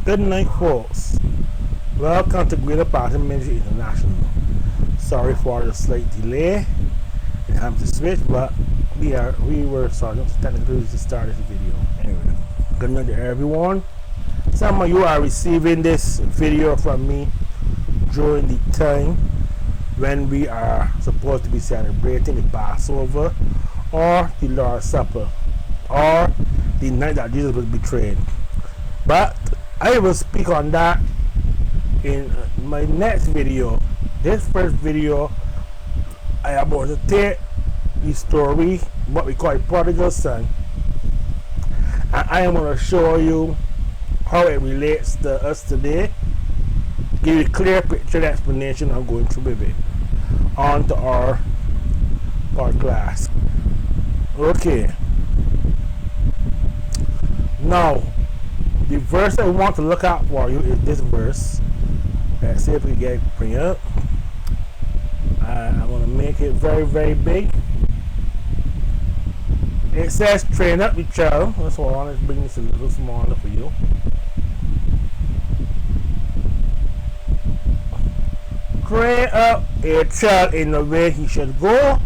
Good night, folks. Welcome to Greater Passion Ministry International. Sorry for the slight delay. It had to switch, but we were sorry to technically to start this video. Anyway, good night to everyone. Some of you are receiving this video from me during the time when we are supposed to be celebrating the Passover or the Lord's Supper or the night that Jesus was betrayed. But I will speak on that in my next video. This first video, I am going to take the story, what we call a prodigal son, and I am going to show you how it relates to us today, give you a clear picture and explanation of going through with it. On to our class. Okay. Now, the verse I want to look at for you is this verse. Let's see if we get it bring up. I'm going to make it very, very big. It says, train up the child. That's why I want to bring this a little smaller for you. Train up a child in the way he should go,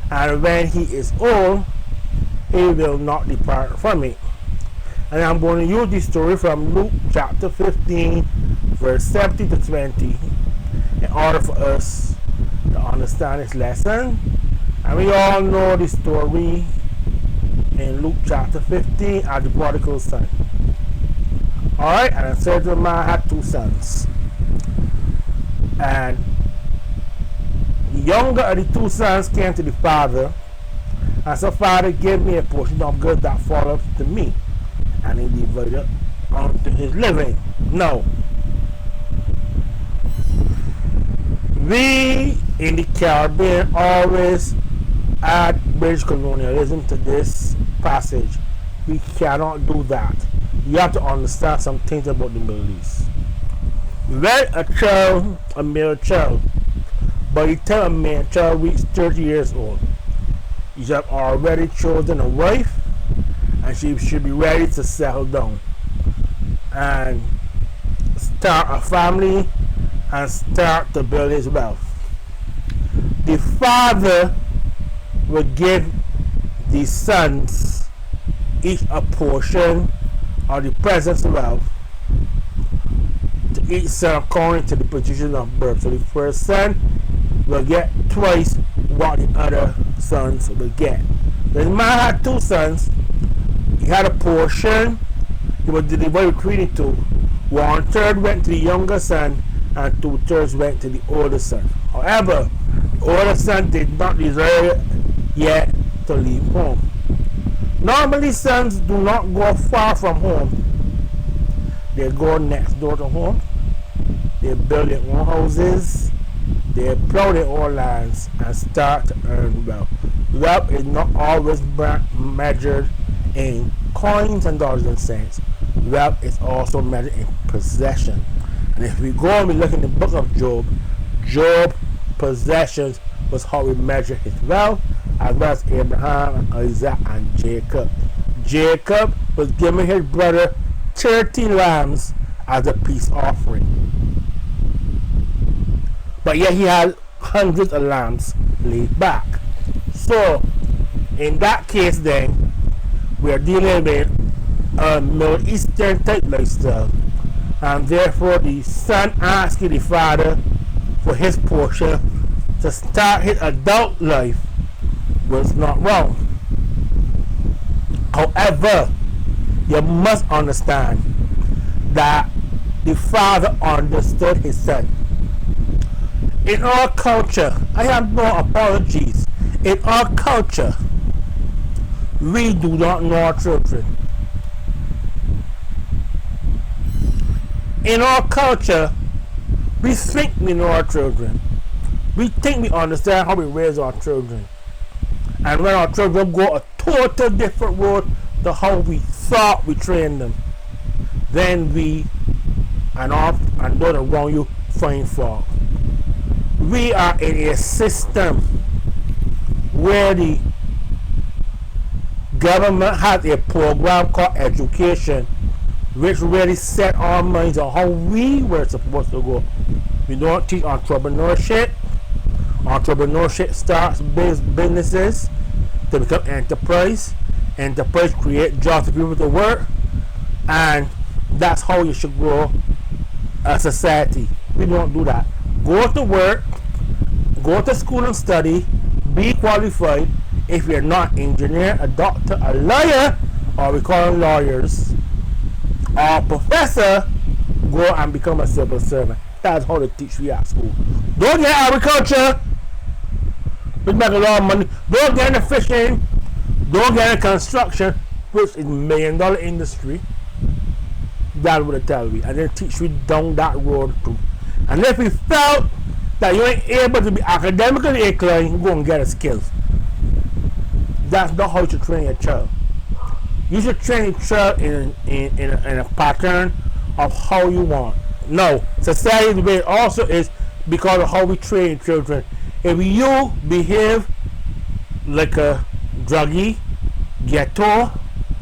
and when he is old, he will not depart from it. And I'm going to use this story from Luke chapter 15, verse 17 to 20, in order for us to understand this lesson. And we all know the story in Luke chapter 15 of the prodigal son. Alright, and a certain man had two sons. And the younger of the two sons came to the father and said, Father, give me a portion of goods that falleth to me. And he divided unto his living. No. We in the Caribbean always add British colonialism to this passage. We cannot do that. You have to understand some things about the Middle East. When a male child, by the time a male child reaches 30 years old, you have already chosen a wife, and she should be ready to settle down and start a family and start to build his wealth. The father will give the sons each a portion of the present wealth to each son according to the position of birth. So the first son will get twice what the other sons will get. The man had two sons. He had a portion. He was divided between the two. 1/3 went to the younger son, and 2/3 went to the older son. However, the older son did not desire yet to leave home. Normally, sons do not go far from home. They go next door to home. They build their own houses. They plow their own lands and start to earn wealth. Wealth is not always measured in coins and dollars and cents. Wealth is also measured in possession. And if we go and we look in the book of Job, Job's possessions was how we measure his wealth, as well as Abraham, Isaac, and Jacob. Jacob was giving his brother 30 lambs as a peace offering. But yet he had hundreds of lambs laid back. So, in that case then, we are dealing with a Middle Eastern type lifestyle. And therefore the son asking the father for his portion to start his adult life was not wrong. However, you must understand that the father understood his son. In our culture, I have no apologies. In our culture, we do not know our children. In our culture, we think we know our children. We think we understand how we raise our children. And when our children go a total different road to how we thought we trained them, then we and those around you find fault. We are in a system where the government has a program called education, which really set our minds on how we were supposed to go. We don't teach entrepreneurship. Entrepreneurship starts businesses to become enterprise. Enterprise create jobs for people to work, and that's how you should grow a society. We don't do that. Go to work, go to school and study, be qualified. If you're not an engineer, a doctor, a lawyer, or we call them lawyers, or a professor, go and become a civil servant. That's how they teach you at school. Don't get agriculture. We make a lot of money. Don't get into fishing. Don't get into construction, which is $1 million industry. That's what they tell you. And then teach you down that road too. And if you felt that you ain't able to be academically inclined, go and get a skills. That's not how you should train your child. You should train your child in a pattern of how you want. No, society's way also is because of how we train children. If you behave like a druggie, ghetto,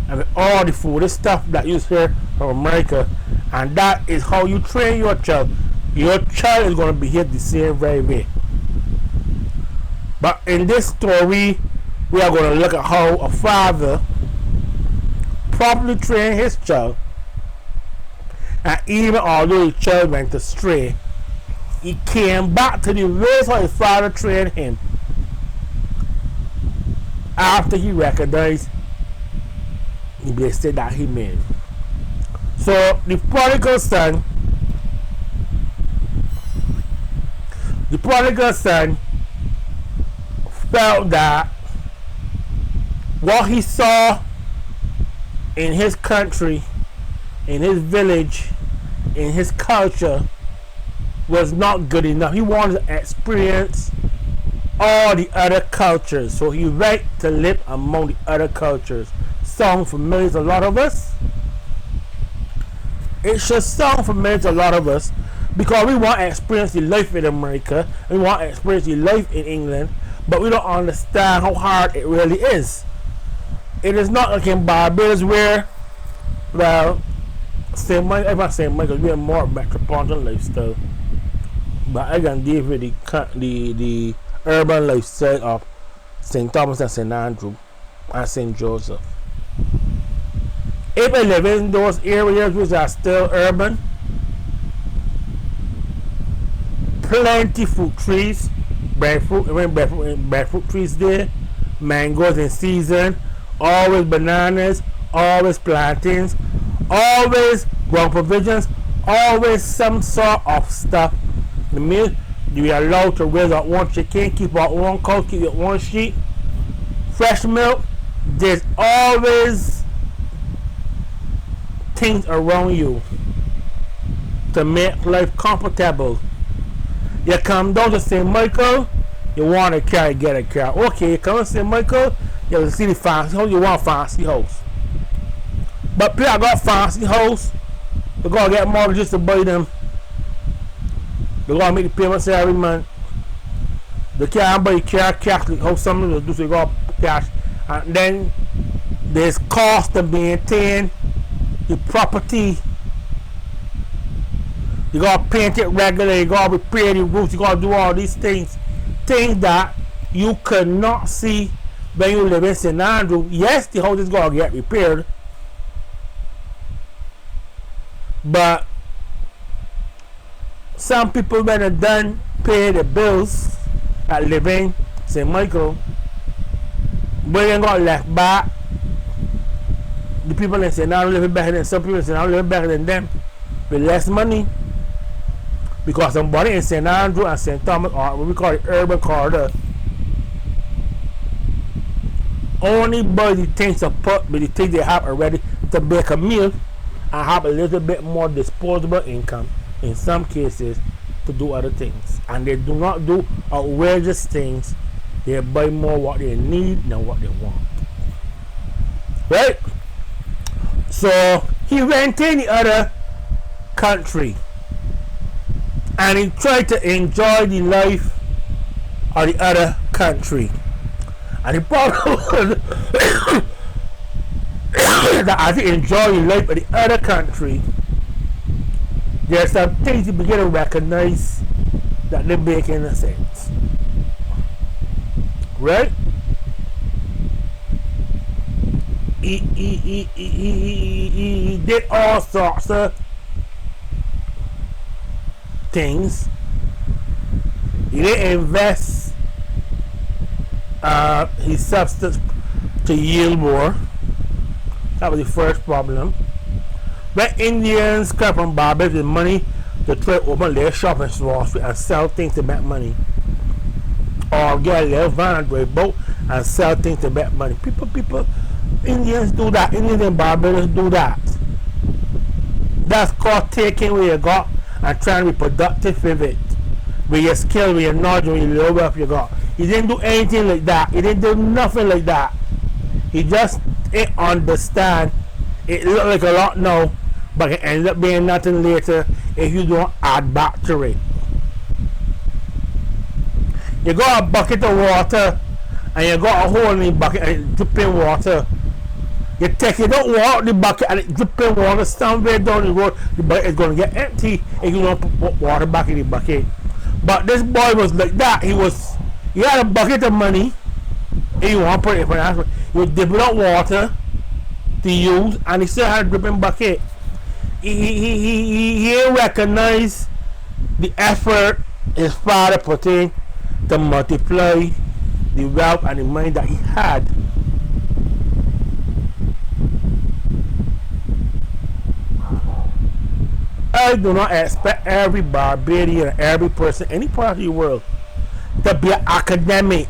and all the foolish stuff that you hear from America, and that is how you train your child is going to behave the same very way. But in this story, we are going to look at how a father properly trained his child, and even although the child went astray, he came back to the ways how his father trained him after he recognized the mistake that he made. So the prodigal son felt that what he saw in his country, in his village, in his culture was not good enough. He wanted to experience all the other cultures, so he went to live among the other cultures. Sound familiar to a lot of us? It should sound familiar to a lot of us because we want to experience the life in America, we want to experience the life in England, but we don't understand how hard it really is. It is not like in Barbados where, well, St. Michael, we have more metropolitan lifestyle, but I can deal with the urban lifestyle of St. Thomas and St. Andrew and St. Joseph. If I live in those areas which are still urban, plenty fruit trees, breadfruit trees there, mangoes in season, always bananas, always plantains, always ground provisions, always some sort of stuff. The milk, we are allowed to raise our own chicken, keep our own cow, keep your own sheep. Fresh milk, there's always things around you to make life comfortable. You come down to St. Michael, you want a car, get a car. Okay, you come to St. Michael, you see the fancy house, you want a fancy house. But people got fancy house, they gotta get mortgages to buy them. They gotta make the payments every month. They can't buy car cash like how some of them do, so you gotta cash. And then there's cost to maintain the property. You gotta paint it regularly, you gotta repair the roofs, you gotta do all these things. Things that you could not see when you live in St. Andrew. Yes, the house is gonna get repaired, but some people when they're done pay the bills at living St. Michael, but they got left back. The people in St. Andrew living better than some people in St. Andrew living better than them with less money, because somebody in St. Andrew and St. Thomas, or what we call the urban corridor, only buy the things to put with the things they have already to make a meal and have a little bit more disposable income in some cases to do other things. And they do not do outrageous things. They buy more what they need than what they want. Right? So he went in the other country and he tried to enjoy the life of the other country. And the problem was that as you enjoy your life in the other country, there's some things you begin to recognize that they make any sense. Right? He did all sorts of things. He didn't invest his substance to yield more. That was the first problem. When Indians come from Barbados with money to try to open their shop in Wall Street and sell things to make money, or get a little van and drive boat and sell things to make money. People, Indians do that. Indians and Barbados do that. That's called taking what you got and trying to be productive with it. With your skill, with your knowledge, with your little wealth you got. He didn't do anything like that. He didn't do nothing like that. He just didn't understand. It looked like a lot now, but it ends up being nothing later if you don't add back to it. You got a bucket of water and you got a hole in the bucket and it's dripping water. You take it out out the bucket and it's dripping water somewhere down the road. The bucket is going to get empty and you don't put water back in the bucket. But this boy was like that. He had a bucket of money and he want to put it in finance. He was dipping out water to use and he still had a dripping bucket. He recognized the effort his father put in to multiply the wealth and the money that he had. I do not expect every Barbadian, every person, any part of the world to be an academic,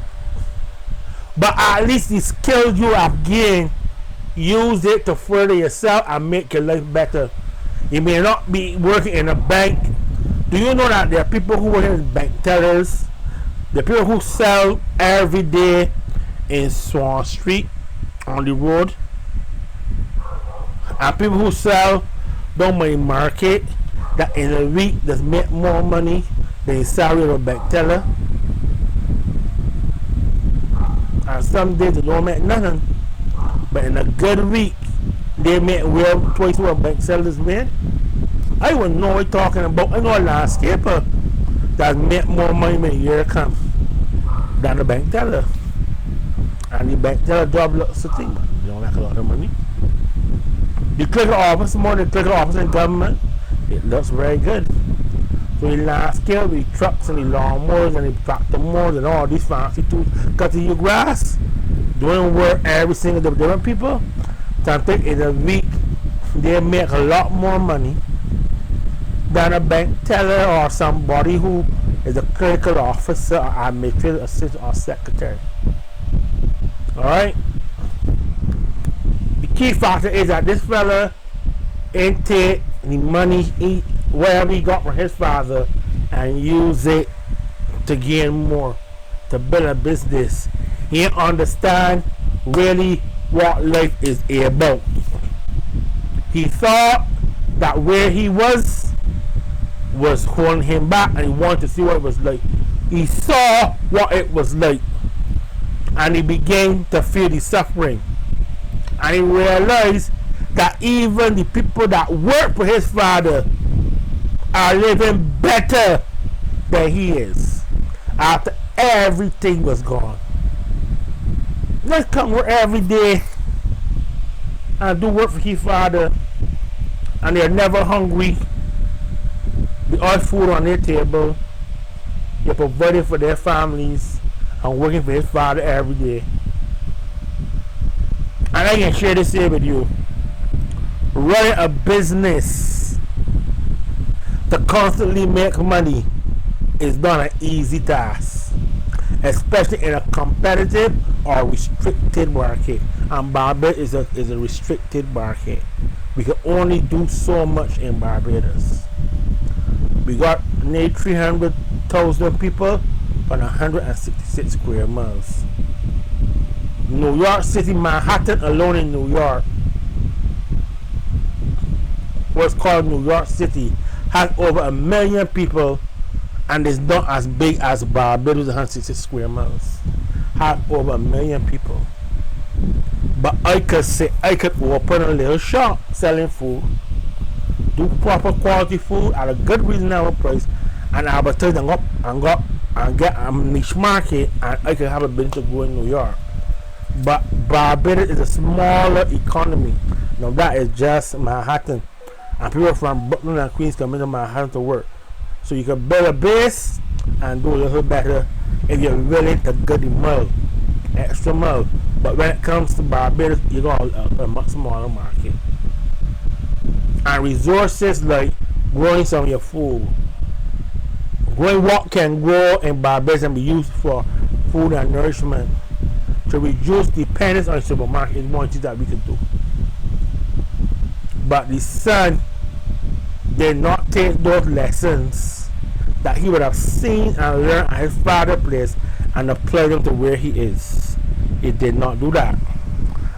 but at least the skills you have gained, use it to further yourself and make your life better. You may not be working in a bank. Do you know that there are people who work as bank tellers? The people who sell every day in Swan Street on the road, and people who sell down by the market that in a week just make more money than the salary of a bank teller. And some days they don't make nothing, but in a good week they make well twice what bank sellers make. I wouldn't know what you're talking about. I know a landscaper that make more money when the year comes than the bank teller. And the bank teller job looks a thing, but they don't make a lot of money. The clerk office, more than the clerk office in government, it looks very good. So the landscape, the trucks and the lawnmowers and the tractor mowers and all these fancy tools cutting your grass, doing work every single day with different people. Sometimes in a week they make a lot more money than a bank teller or somebody who is a clerical officer or administrative assistant or secretary. Alright? The key factor is that this fella ain't take the money, whatever he got from his father, and use it to gain more, to build a business. He didn't understand really what life is about. He thought that where he was holding him back, and he wanted to see what it was like. He saw what it was like, and he began to feel the suffering, and he realized that even the people that work for his father are living better than he is after everything was gone. Let's come work every day and do work for his father, and they're never hungry. They all food on their table. They're providing for their families and working for his father every day. And I can share this here with you. Running a business to constantly make money is not an easy task, especially in a competitive or restricted market. And Barbados is a restricted market. We can only do so much in Barbados. We got nearly 300,000 people on 166 square miles. New York City, Manhattan alone in New York, what's called New York City, has over 1 million people, and is not as big as Barbados, 166 square miles. Has over 1 million people. But I could open a little shop selling food, do proper quality food at a good reasonable price, and advertise and get a niche market, and I could have a business to go in New York. But Barbados is a smaller economy. Now that is just Manhattan, and people from Brooklyn and Queens come into Manhattan to work. So you can build a base and do a little better if you're willing to go the mile, extra mile. But when it comes to Barbados, you got a much smaller market. And resources like growing some of your food, growing what can grow in Barbados and be used for food and nourishment, to reduce dependence on supermarket is one thing that we could do. But the son did not take those lessons that he would have seen and learned at his father's place and apply them to where he is. He did not do that.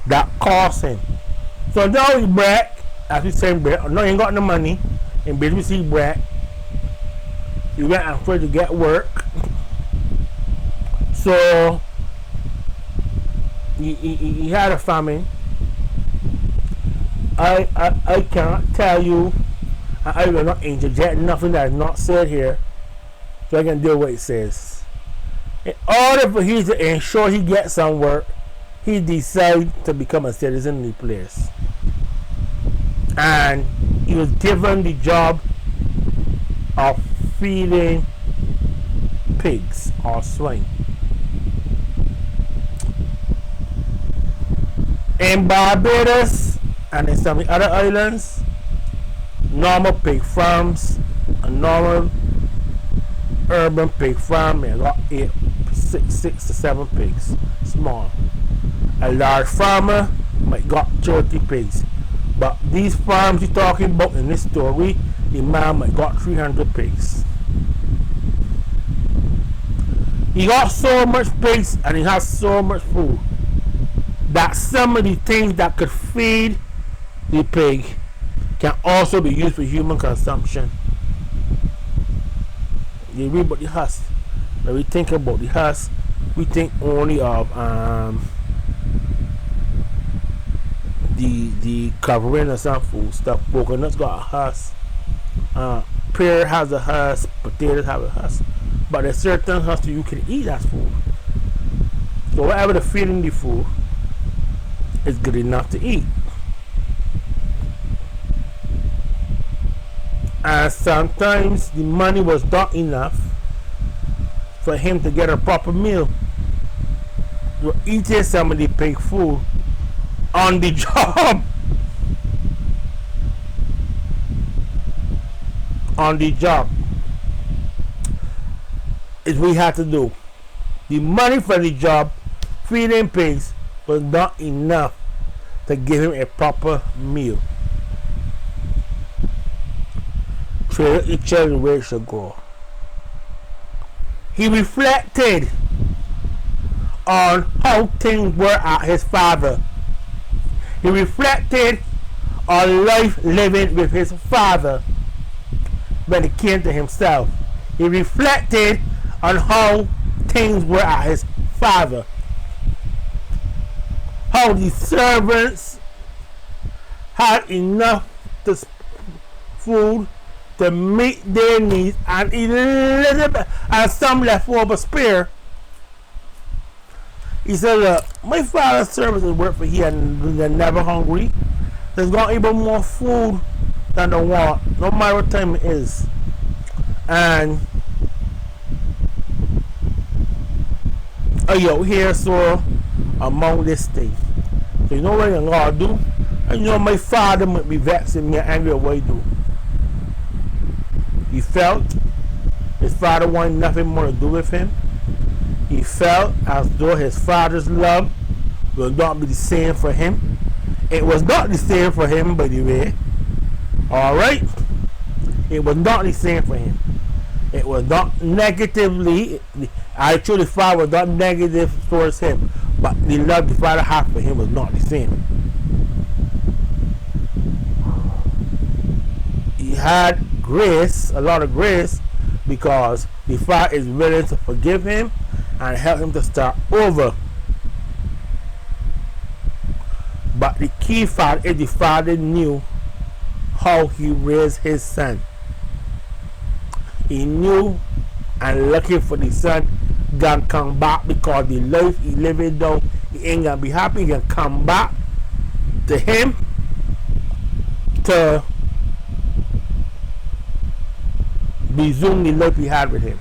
That cost him. So now he break, as we say, break. No, he ain't got no money. In business he break. He went and tried to get work. So he had a famine. I cannot tell you, I will not interject nothing that is not said here, so I can do what it says. In order for him to ensure he gets some work, he decided to become a citizen in the place. And he was given the job of feeding pigs or swine. In Barbados and in some other islands, normal pig farms, a normal urban pig farm may got 6 to 7 pigs, small. A large farmer might got 30 pigs. But these farms you're talking about in this story, the man might got 300 pigs. He got so much pigs and he has so much food that some of the things that could feed the pig can also be used for human consumption. You read about the husk. When we think about the husk, we think only of the covering of some food stuff. Coconuts got a husk. Pear has a husk. Potatoes have a husk. But there's certain husks that you can eat as food. So whatever the feeding the food is good enough to eat. And sometimes the money was not enough for him to get a proper meal. You're eating some of the pig food on the job. On the job is what we had to do. The money for the job, feeding pigs, was not enough to give him a proper meal. So he tell where he should go. He reflected on how things were at his father. He reflected on life living with his father when it came to himself. He reflected on how things were at his father. How the servants had enough food to meet their needs and a little bit, and some left over spare. He said, look, my father's servants work for here and they're never hungry. There's got even more food than they want, no matter what time it is. And you here, so among this thing. So you know what I'm gonna do? And you know my father might be vexing me and angry at what I do. He felt his father wanted nothing more to do with him. He felt as though his father's love will not be the same for him. It was not the same for him, by the way. Alright? It was not the same for him. It was not negatively, actually the father was not negative towards him, but the love the father had for him was not the same. He had grace, a lot of grace, because the father is willing to forgive him and help him to start over. But the key fact is the father knew how he raised his son. He knew and looking for the son gonna come back, because the life he living though he ain't gonna be happy. He gonna come back to him to resume the life he had with him.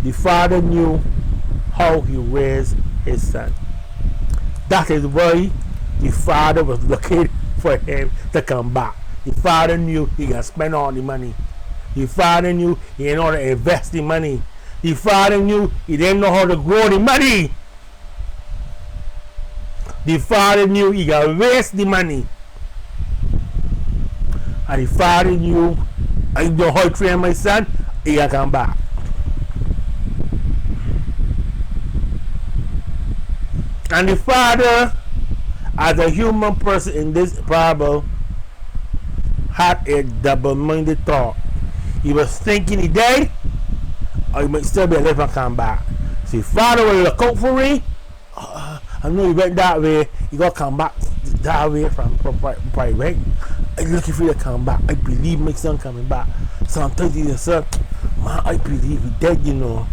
The father knew how he raised his son. That is why the father was looking for him to come back. The father knew he can spend all the money. The father knew he didn't know how to invest the money. The father knew he didn't know how to grow the money. The father knew he can waste the money. And the father knew, I know how to train my son, he can come back. And the father, as a human person in this parable, had a double-minded thought. He was thinking he dead, or he might still be alive and come back. See, father will look out for me. I know he went that way. He got to come back that way from right. I'm looking for you to come back. I believe my son coming back. Sometimes he said, man, I believe he dead, you know.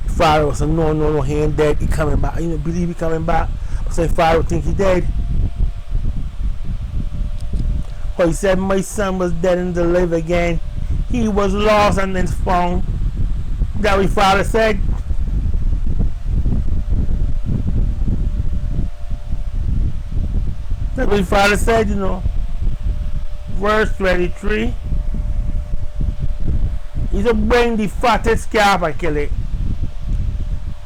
Father was saying, no, he ain't dead. He coming back. You don't believe he coming back? I said, father would think he dead. But he said, my son was dead and alive again. He was lost and then found. That what father said. That's what father said, you know. Verse 23. He said, bring the fattest calf and kill it.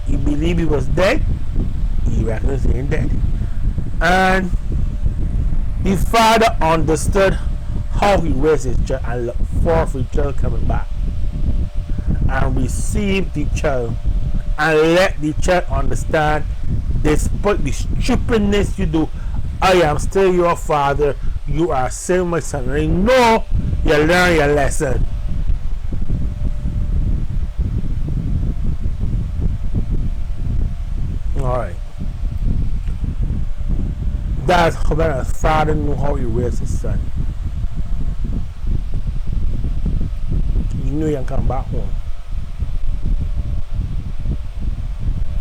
He believed he was dead. He reckoned he ain't dead. And the father understood how he raised his child and looked forward for the child coming back. And received the child. And let the child understand, despite the stupidness you do, I am still your father. You are still my son. And I know you learn your lesson. Alright. That's how his father knew how he raised his son. He knew he can come back home.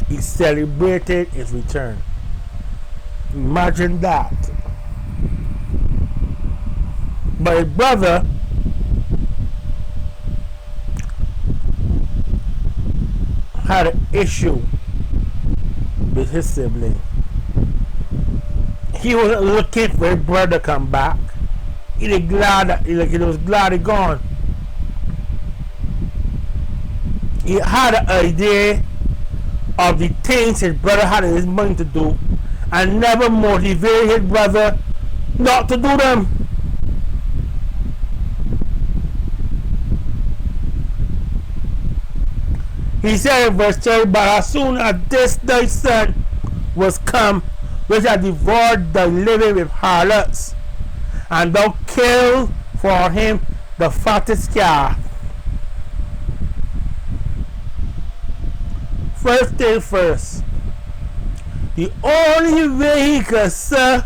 He celebrated his return. Imagine that. But his brother had an issue with his sibling. He wasn't looking for his brother to come back. He was glad he gone. He had an idea of the things his brother had in his mind to do, and never motivated his brother not to do them. He said in verse 12, but as soon as this thy son was come, which had devoured the living with harlots, and thou killed for him the fattest calf. First thing first, the only way he could say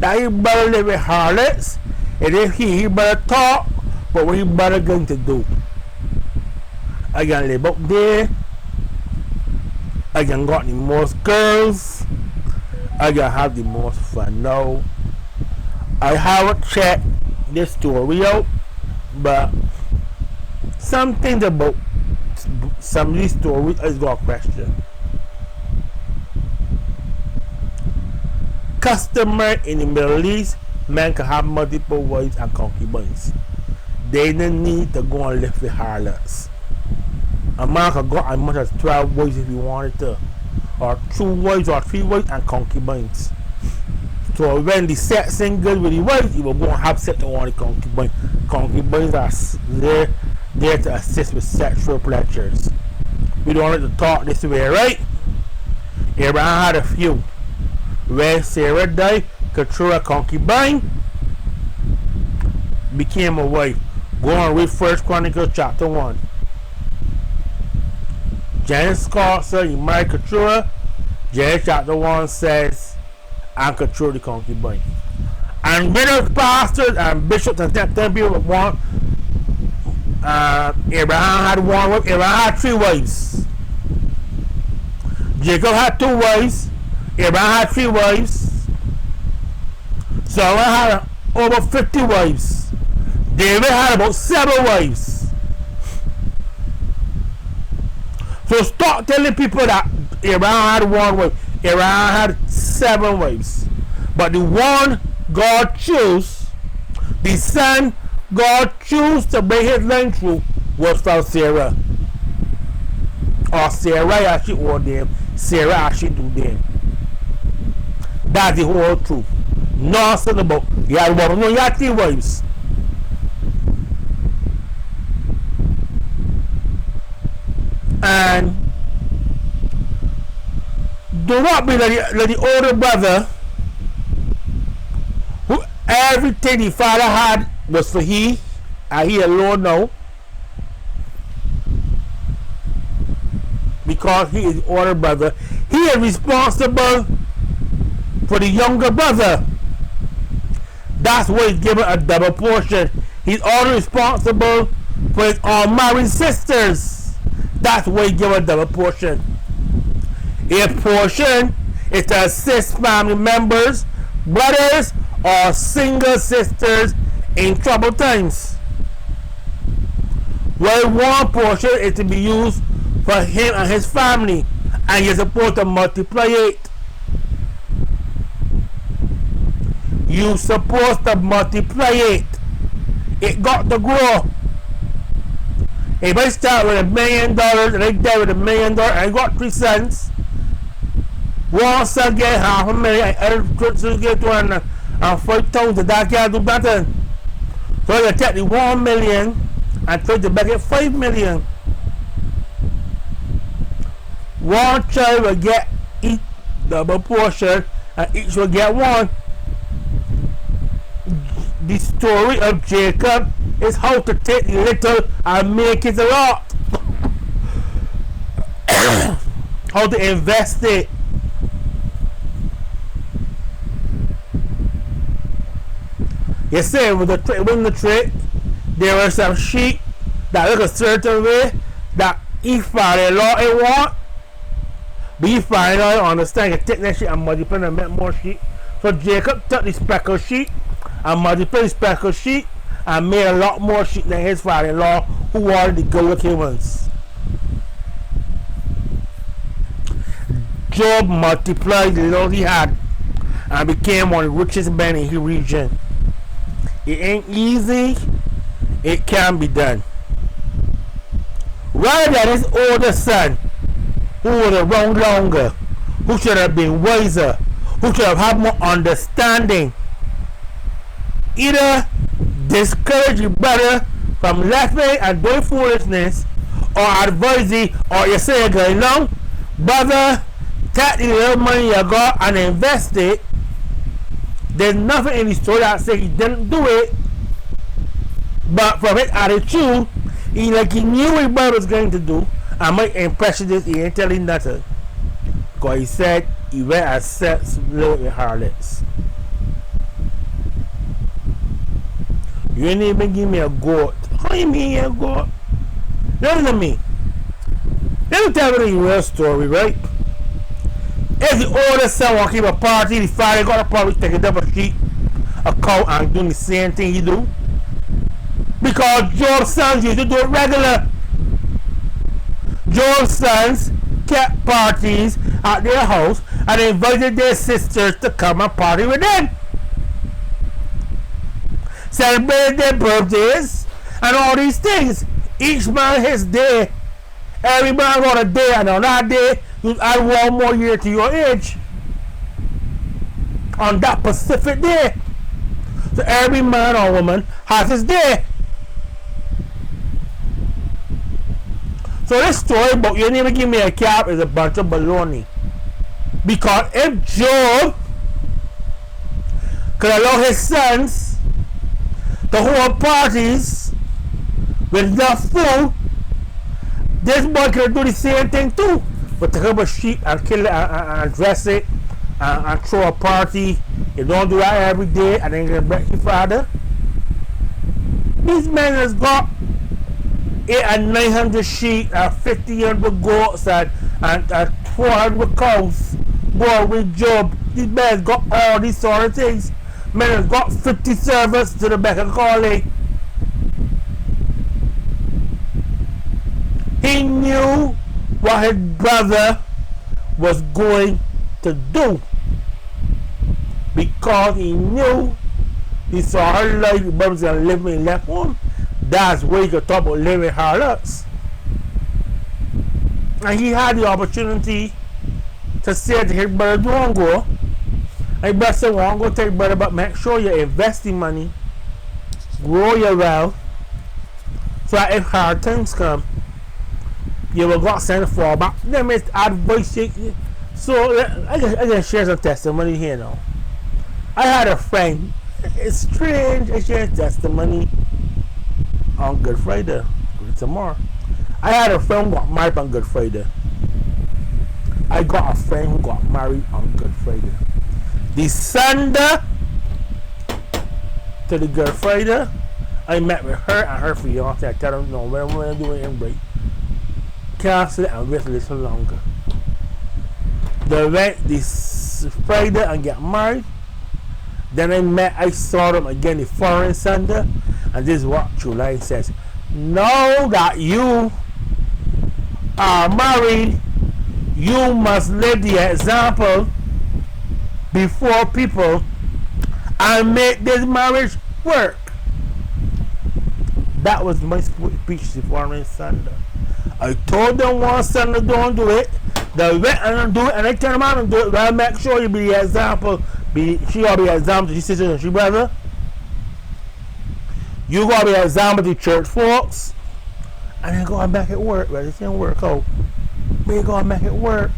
that he better live with harlots is if he better talk but what he better going to do. I can live up there. I can got the most girls. I can have the most fun now. I haven't checked this story out, but some things about some of these stories I got a question. Customer in the Middle East, men can have multiple wives and concubines. They don't need to go and live with harlots. A man could go as much as 12 wives if he wanted to, or 2 wives or 3 wives and concubines. So when the sex ain't good with the wives, he will go and have sex with one of the concubines. Concubines are there to assist with sexual pleasures. We don't want to talk this way, right? Abraham had a few. When Sarah died, Keturah concubine became a wife. Go and read 1 Chronicles chapter 1. James Scott said he married Keturah. Genesis chapter 1 says, and control the concubine. And many pastors and bishops and ten people want. Abraham had one wife. Abraham had 3 wives. Jacob had 2 wives. Abraham had 3 wives. Solomon had over 50 wives. David had about 7 wives. So stop telling people that Abraham had 1 wife. Abraham had 7 wives. But the one God chose, the son God chose to bring his line through, was from Sarah. Or Sarah actually ordained. Sarah actually do them. That's the whole truth. Nonsense about you had 1, no, you had 3 wives. And do not be like the older brother who everything the father had was for he, and he alone now, because he is the older brother. He is responsible for the younger brother. That's why he's given a double portion. He's also responsible for his unmarried sisters. That's why he's given a double portion. A portion is to assist family members, brothers, or single sisters in troubled times. While one portion is to be used for him and his family, and you're supposed to multiply it. You're supposed to multiply it. It got to grow. If I start with $1 million and I die with $1 million and I got 3 sons, one son get $500,000, other son get 205,000. That can't do better. So you take the 1 million and try to make it 5 million. One child will get each double portion and each will get 1. The story of Jacob is how to take the little and make it a lot. How to invest it. You see, with the trade, there were some sheep that look a certain way that if father-in-law it want, but if father-in-law understand, you take that sheep and multiply and make more sheep. So Jacob took the speckled sheep and multiplied the speckled sheep and made a lot more sheep than his father-in-law, who were the good-looking ones. Job multiplied the little he had and became one of the richest men in his region. It ain't easy. It can be done. Rather than his older son, who was around longer, who should have been wiser, who should have had more understanding, either discourage your brother from laughing and doing foolishness, or advise you, or you say, going no, brother, take the little money you got and invest it. There's nothing in the story that says he didn't do it, but from his attitude, he knew what his brother was going to do, and my impression is he ain't telling nothing. Because he said he went and sex with harlots. You ain't even give me a goat. How you mean a goat? Listen to me. Let me tell you the real story, right? If the older son want to keep a party, the father got a probably take a double sheep, a cow, and doing the same thing he do. Because Job's sons used to do it regular. Job's sons kept parties at their house and invited their sisters to come and party with them. Celebrated their birthdays and all these things. Each man his day. Every man got a day, and on that day, you add 1 more year to your age. On that specific day. So every man or woman has his day. So this story about you never give me a cap is a bunch of baloney. Because if Job could allow his sons to hold parties with enough food, this boy could do the same thing too. But to have a sheep and kill it and dress it and throw a party, you don't do that every day and then you break your father. These men has got 800 and 900 sheep and 50 goats and 400 cows. Boy, with Job, these men got all these sort of things. Men has got 50 servants to the beck and calling. He knew what his brother was going to do because he knew he saw her life. His brother was going to live in left home. That's where he could talk about living harlots. And he had the opportunity to say to his brother, don't go. And his brother said, well, I'm going to tell your brother, but make sure you're investing money, grow your wealth, so that if hard times come, you will got sent for back. Let me advise you. So I can share some testimony here now. I had a friend. It's strange. I shared testimony on Good Friday. Tomorrow. I had a friend who got married on Good Friday. I got a friend who got married on Good Friday. The Sunday to the Good Friday, I met with her and her fiance. I tell them, no, when I'm doing it break. Cancel it and wait a little longer. They went this Friday and get married. Then I saw them again the following Sunday, and this is what July says. Now that you are married, you must live the example before people and make this marriage work. That was my speech the following Sunday. I told them one Sunday don't do it. They went and do it, and I turned them out and do it. Well, make sure you be the example. She gotta be an example to your sister and your brother. You gotta be an example to church folks. And then go and make it work. Well, it didn't work out. We gonna make it work.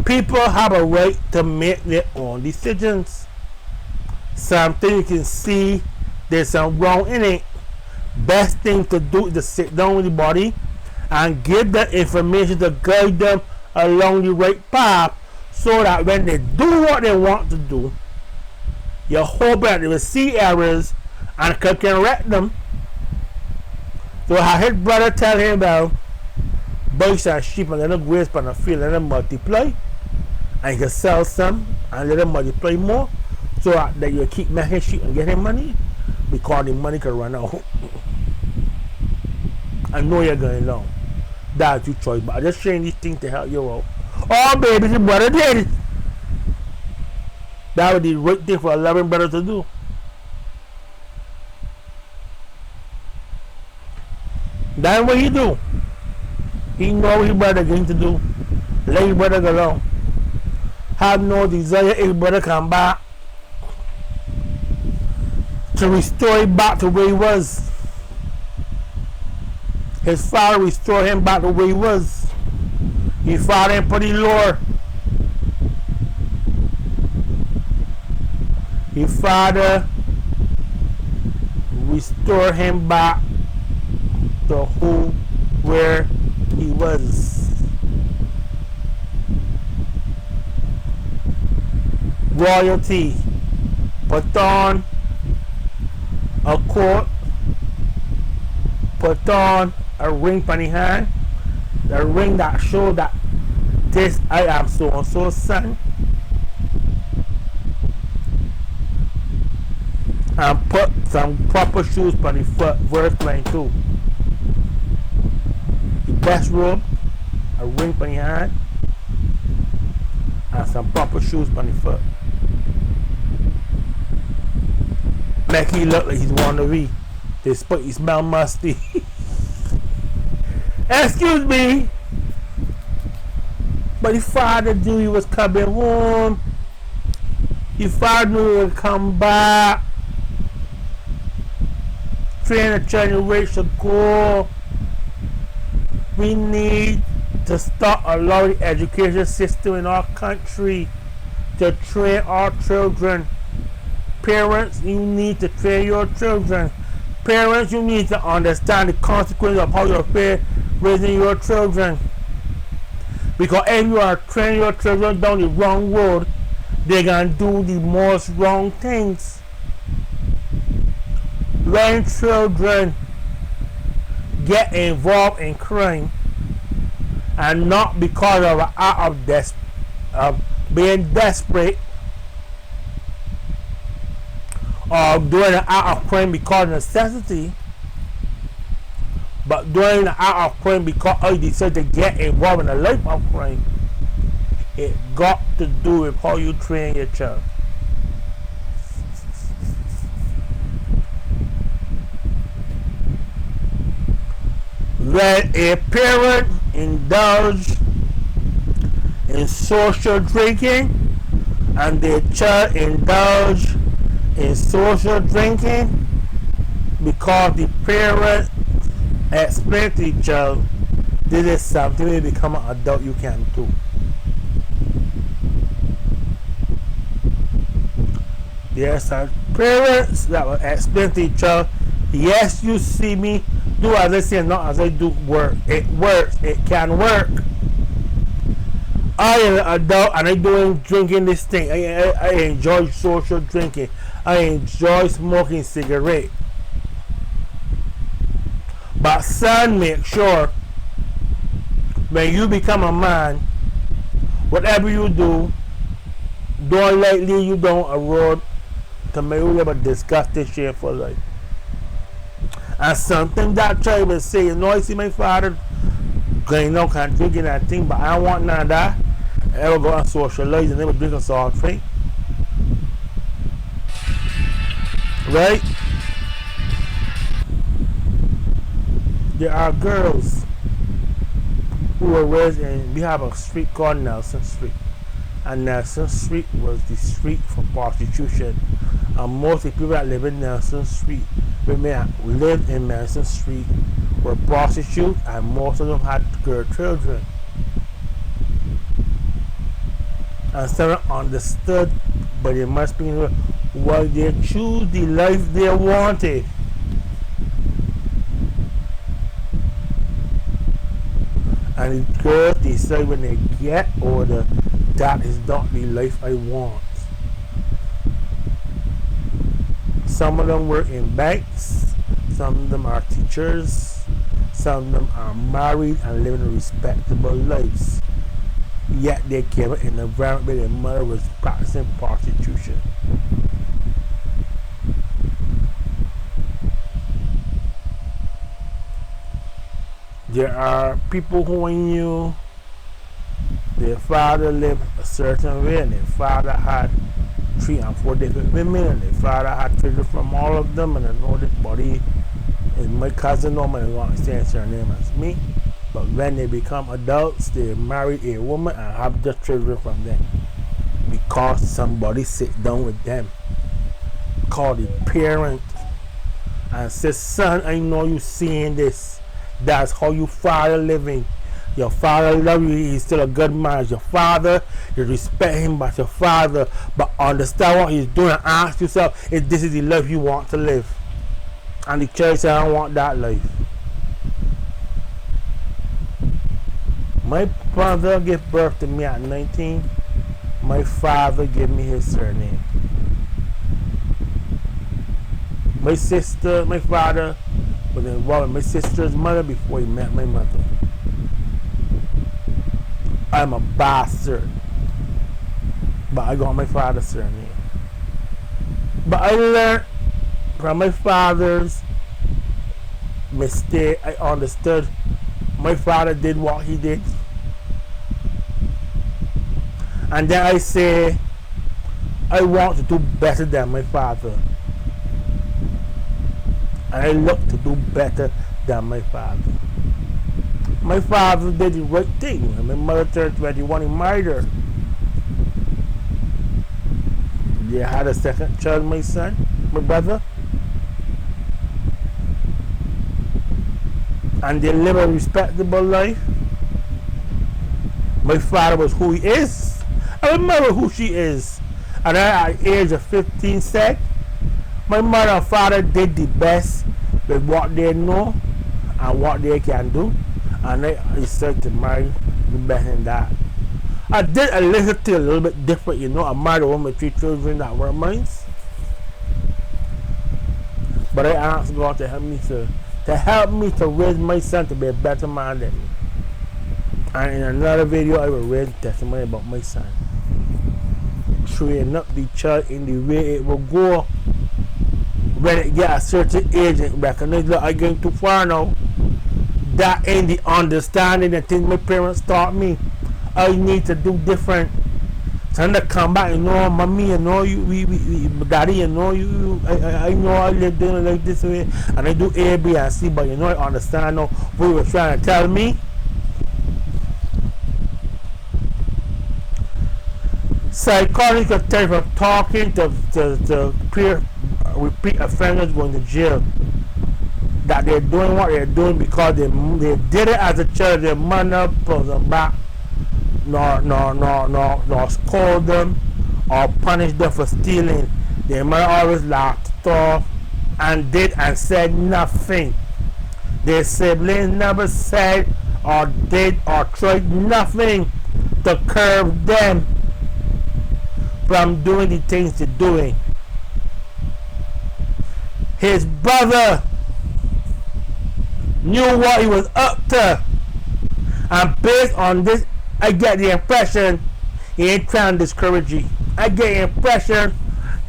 People have a right to make their own decisions. Something you can see there's some wrong in it. Best thing to do is to sit down with the body and give them information to guide them along the right path, so that when they do what they want to do, you hope that they will see errors and can correct them. So how his brother tell him about buys and sheep and let them graze on the field and let them multiply, and you can sell some and let them multiply more, so that you keep making sheep and getting money, because the money can run out. I know you're going long. That's your choice, but I just sharing these things to help you out. Oh baby, your brother did it. That was the right thing for a loving brother to do. That's what he do. He know what his brother going to do. Let his brother go along. Have no desire if his brother come back to restore him back to where he was. His father restored him back to where he was. His father him pretty lower. His father restored him back to where he was. Royalty. Put on a coat. Put on a ring on the hand, the ring that show that this I am so and so son, and put some proper shoes on the foot, verse 22. The best robe, a ring on the hand, and some proper shoes on the foot. Make he look like he's want to be. Despite he smell musty. Excuse me, but his father knew he was coming home. His father knew he would come back. Train a generation go. We need to start allowing the education system in our country to train our children. Parents, you need to train your children. Parents, you need to understand the consequences of how you're raising your children. Because if you are training your children down the wrong road, they're going to do the most wrong things. When children get involved in crime, and not because of an act of being desperate, or doing an act of crime because of necessity, but doing an act of crime because I decided to get involved in a life of crime, it got to do with how you train your child. When a parent indulges in social drinking and their child indulges in social drinking because the parent explained to the child, this is something when you become an adult you can do. There are some parents that will explain to the child, yes, you see me do as I say, not as I do work. It works. It can work. I am an adult and I'm doing drinking this thing. I enjoy social drinking. I enjoy smoking cigarette. But son, make sure when you become a man, whatever you do, don't let lead you down a road to make you live a disgusting, shameful life. And something that child will say, you know, I see my father going out and drinking that thing, but I don't want none of that. I will go and socialize and never drink a salt free. Right? There are girls who were raised in, we have a street called Nelson Street. And Nelson Street was the street for prostitution. And most of the people that live in Nelson Street, women who lived in Nelson Street, were prostitutes, and most of them had girl children. And some understood, but they must be, well, they choose the life they wanted. And the girls decide when they get older, that is not the life I want. Some of them work in banks, some of them are teachers, some of them are married and living respectable lives. Yet they came in an environment where their mother was practicing prostitution. There are people who knew their father lived a certain way, and their father had 3 and 4 different women, and their father had children from all of them, and I know this body is my cousin, normally I want to say her name as me. But when they become adults, they marry a woman and have the children from them. Because somebody sit down with them, call the parent, and say, son, I know you seeing this. That's how you father living. Your father love you, he's still a good man as your father. You respect him as your father, but understand what he's doing and ask yourself if this is the life you want to live. And the church said, I don't want that life. My brother gave birth to me at 19. My father gave me his surname. My sister, my father was involved with my sister's mother before he met my mother. I'm a bastard, but I got my father's surname. But I learned from my father's mistake. I understood my father did what he did, and then I say I want to do better than my father, and I look to do better than my father. My father did the right thing. When my mother turned 21, he married her. They had a second child, my son, my brother. And they live a respectable life. My father was who he is. I remember who she is. And I, at the age of 15, said, my mother and father did the best with what they know and what they can do, and they decide to marry the best in that. I did a little thing a little bit different, you know. I married a woman with 3 children that were mine. But I asked God to help me to raise my son to be a better man than me. And in another video, I will raise testimony about my son. Train up the child in the way it will go. When it get a certain age, it recognize that I'm going too far now. That ain't the understanding and things my parents taught me. I need to do different. So I come back, you know, mommy, you know, daddy, you know, I know I live doing like this way, and I do A, B, and C, but you know, I understand now what you were trying to tell me. Psychological therapy of talking to repeat offenders going to jail. That they're doing what they're doing because they did it as a child. Their mother put them back, nor scold them or punish them for stealing. Their mother always laughed it off and did and said nothing. Their siblings never said or did or tried nothing to curb them from doing the things they're doing. His brother knew what he was up to, and based on this, I get the impression he ain't trying to discourage you. I get the impression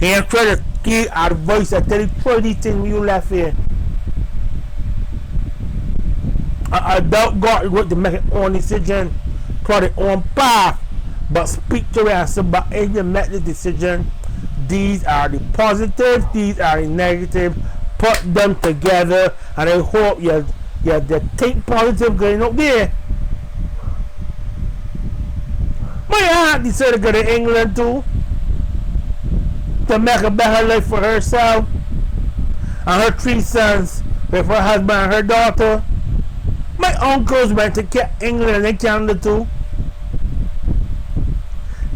he ain't trying to give advice and tell you try these things when you left here. I doubt God is going to make his own decision, try their own path, but speak to it and say, but if you make the decision, these are the positives, these are the negative, put them together, and I hope you think positive going up there. My aunt decided to go to England too, to make a better life for herself and her 3 sons with her husband and her daughter. My uncles went to England and Canada too.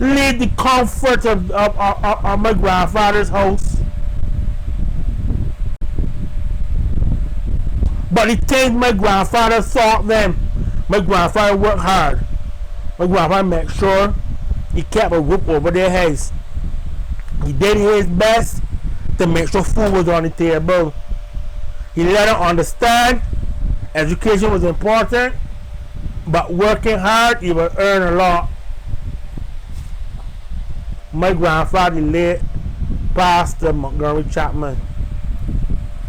Leave the comfort of my grandfather's house. But the things my grandfather taught them, my grandfather worked hard. My grandfather made sure he kept a roof over their heads. He did his best to make sure food was on the table. He let them understand education was important, but working hard, he would earn a lot. My grandfather, late Pastor Montgomery Chapman,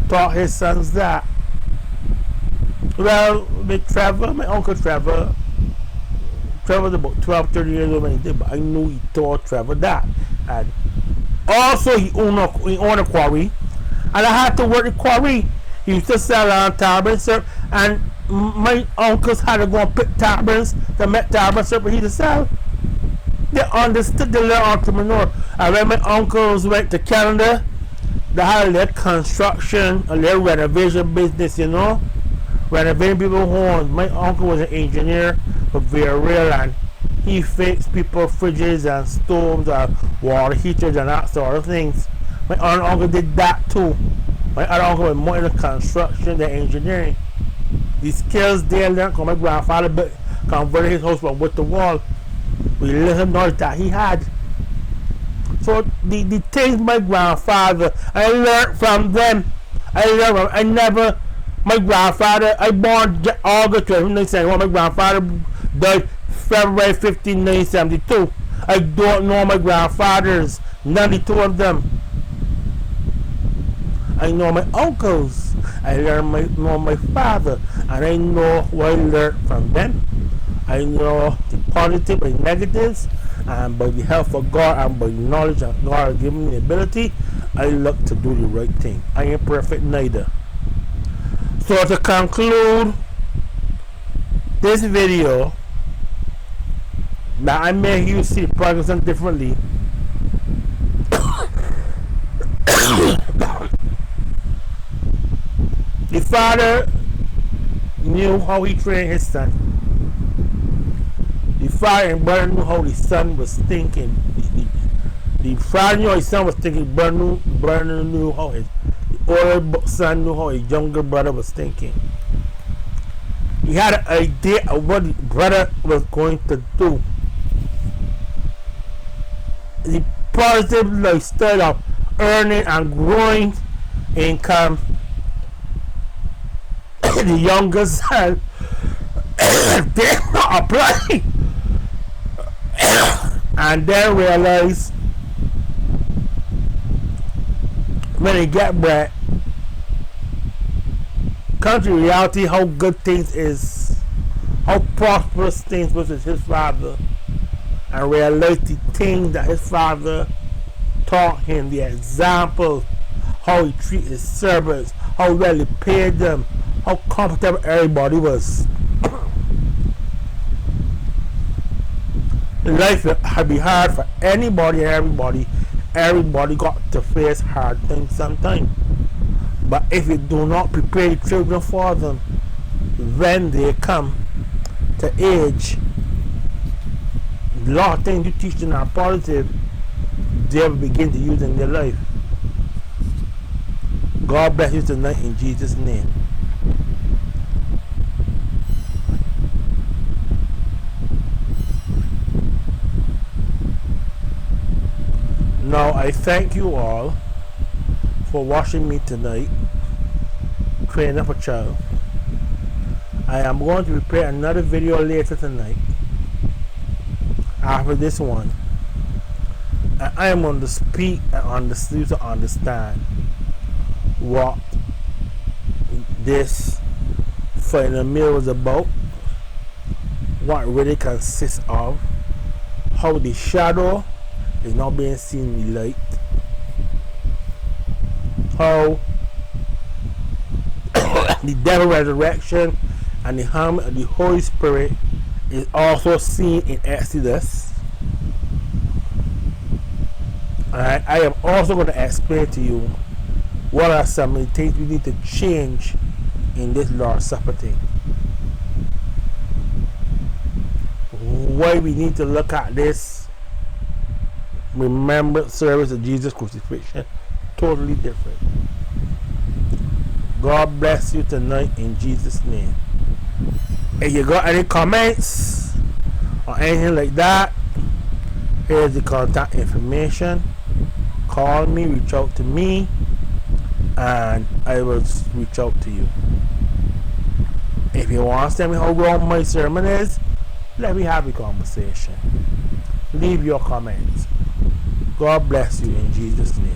taught his sons that. Well, my uncle Trevor was about 12, 30 years old when he did, but I knew he taught Trevor that. And also, he owned a quarry, and I had to work the quarry. He used to sell on Tarban syrup, and my uncles had to go and pick Tarbans to make Tarban syrup for he to sell. They understood the little entrepreneur. And when my uncles went to Canada, they had a little construction, a little renovation business, you know, renovating people's homes. My uncle was an engineer for Villarreal, and he fixed people's fridges and stoves and water heaters and that sort of things. My other uncle did that too. My other uncle was more into construction than engineering. The skills they learned from my grandfather converted his house from wood to wall. We little knowledge that he had. So the things my grandfather, I learned from them. My grandfather, I born August 12, 1971. My grandfather died February 15, 1972. I don't know my grandfathers, 92 of them. I know my uncles. I know my father, and I know what I learned from them. I know the positive and negatives, and by the help of God and by the knowledge that God has given me the ability, I look to do the right thing. I ain't perfect neither. So to conclude this video, that I make you see progress differently. The father knew how he trained his son. The father and brother knew how the son was thinking. The father knew how his son was thinking. Brother knew how the older son knew how his younger brother was thinking. He had an idea of what his brother was going to do. The positive lifestyle of earning and growing income. The younger son did not apply, and then realize when he get bread, come to reality how good things is, how prosperous things was with his father, and realize the things that his father taught him, the example, how he treated his servants, how well he paid them, how comfortable everybody was. Life had be hard for anybody and everybody. Everybody got to face hard things sometimes. But if you do not prepare the children for them, when they come to age, a lot of things you teach them are positive, they will begin to use in their life. God bless you tonight in Jesus' name. Now I thank you all for watching me tonight, training up a child. I am going to prepare another video later tonight after this one, and I am going to speak and to understand what this final meal was about, what it really consists of, how the shadow is not being seen in the light, how the devil resurrection and the harm of the Holy Spirit is also seen in Exodus. And I am also going to explain to you what are some of the things we need to change in this Lord's Supper thing. Why we need to look at this remembrance service of Jesus crucifixion totally different. God bless you tonight in Jesus' name. If you got any comments or anything like that, here's the contact information. Call me, reach out to me, and I will reach out to you. If you want to tell me how long my sermon is, let me have a conversation. Leave your comments. God bless you in Jesus' name.